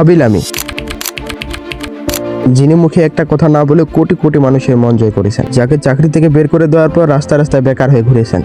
খাবিল আমি, যিনি মুখে একটা কথা না বলে কোটি কোটি মানুষের মন জয় করেছেন, যাকে চাকরি থেকে বের করে দেওয়ার পর রাস্তায় রাস্তায় বেকার হয়ে ঘুরেছেন।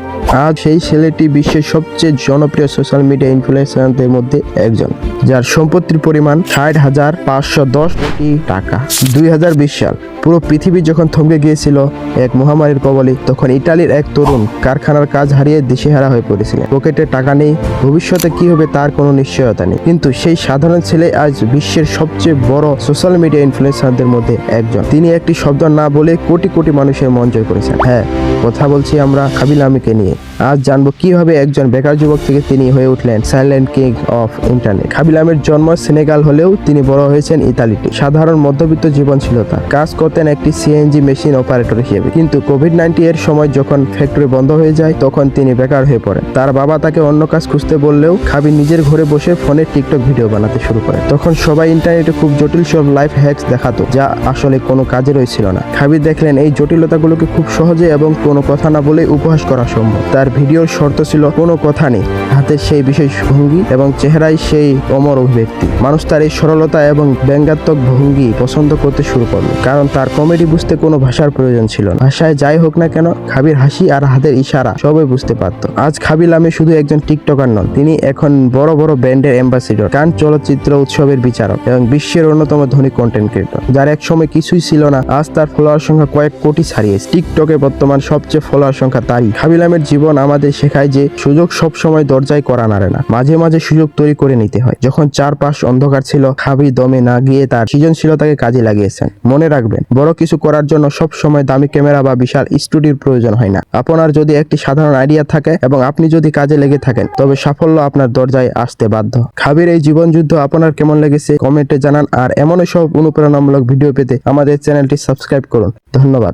আজ সেই ছেলেটি বিশ্বের সবচেয়ে জনপ্রিয় সোশ্যাল মিডিয়া ইনফ্লুয়েন্সারদের মধ্যে একজন, যার সম্পত্তির পরিমাণ ৬০,৫১০ কোটি টাকা। ২০২০ সাল পুরো পৃথিবী যখন থমকে গিয়েছিল এক মহামারীর কবলে, তখন ইটালির এক তরুণ কারখানার কাজ হারিয়ে দিশেহারা হয়ে পড়েছিলেন। পকেটে টাকা নেই, ভবিষ্যতে কি হবে তার কোনো নিশ্চয়তা নেই, কিন্তু সেই সাধারণ ছেলে আজ বিশ্বের সবচেয়ে বড় সোশ্যাল মিডিয়া ইনফ্লুয়েন্সারদের মধ্যে একজন। তিনি একটি শব্দ না বলে কোটি কোটি মানুষের মন জয় করেছেন। হ্যাঁ, কথা বলছি আমরা খাবিল আমিকে নিয়ে। আজ জানবো কিভাবে একজন বেকার যুবক থেকে তিনি হয়ে উঠলেন সাইলেন্ট কিং অফ ইন্টারনেট। খাবিল আমির জন্ম সেনেগাল হলেও তিনি বড় হয়েছেন ইতালিতে। সাধারণ মধ্যবিত্ত জীবন ছিল তার। কাজ করতেন একটি সিএনজি মেশিন অপারেটর হিসেবে, কিন্তু কোভিড-19 এর সময় যখন ফ্যাক্টরি বন্ধ হয়ে যায় তখন তিনি বেকার হয়ে পড়েন। তার বাবা তাকে অন্য কাজ খুঁজতে বললেও খাবিল নিজের ঘরে বসে ফোনে টিকটক ভিডিও বানাতে শুরু করে। তখন সবাই ইন্টারনেটে খুব জটিল সব লাইফ হ্যাকস দেখাতো, যা আসলে কোনো কাজেরই ছিল না। খাবিল দেখলেন এই জটিলতাগুলোকে খুব সহজে এবং কোনো কথা না বলে উপহাস করা সম্ভব। তার ভিডিওর শর্ত ছিল কোনো কথা নেই, হাতের সেই বিশেষ ভঙ্গি এবং চেহারায় সেই অমর অভিব্যক্তি। মানুষ তার এই সরলতা এবং ব্যঙ্গাত্মক ভঙ্গি পছন্দ করতে শুরু করলো, কারণ তার কমেডি বুঝতে কোনো ভাষার প্রয়োজন ছিল না। ভাষায় যাই হোক না কেন, খাবির হাসি আর হাতের ইশারা সবাই বুঝতে পারত। আজ খাবিল আমি শুধু একজন টিকটকার নন, তিনি এখন বড় বড় ব্র্যান্ডের অ্যাম্বাসিডর, কান চলচ্চিত্র উৎসবের বিচারক এবং বিশ্বের অন্যতম ধনী কন্টেন্ট ক্রিয়েটর, যার এক সময় কিছুই ছিল না। আজ তার ফলোয়ার সংখ্যা কয়েক কোটি ছাড়িয়েছে। টিকটকে বর্তমান সবচেয়ে ফলোয়ার সংখ্যা তারই। খাবিল আমের জীবন আমাদের শেখায় যে সুযোগ সব সময় দরজায় করা নাড়ে না, মাঝে মাঝে সুযোগ তৈরি করে নিতে হয়। যখন চারপাশ অন্ধকার ছিল, খাবি দমে না গিয়ে তার সৃজনশীলতাকে কাজে লাগিয়েছেন। মনে রাখবেন, বড় কিছু করার জন্য সব সময় দামি ক্যামেরা বা বিশাল স্টুডিওর প্রয়োজন হয় না। আপনার যদি একটি সাধারণ আইডিয়া থাকে এবং আপনি যদি কাজে লেগে থাকেন, তবে সাফল্য আপনার দরজায় আসতে বাধ্য। খাবির এই জীবন যুদ্ধ আপনার কেমন লেগেছে কমেন্টে জানান, আর এমনই সব অনুপ্রেরণামূলক ভিডিও পেতে আমাদের চ্যানেলটি সাবস্ক্রাইব করুন। ধন্যবাদ।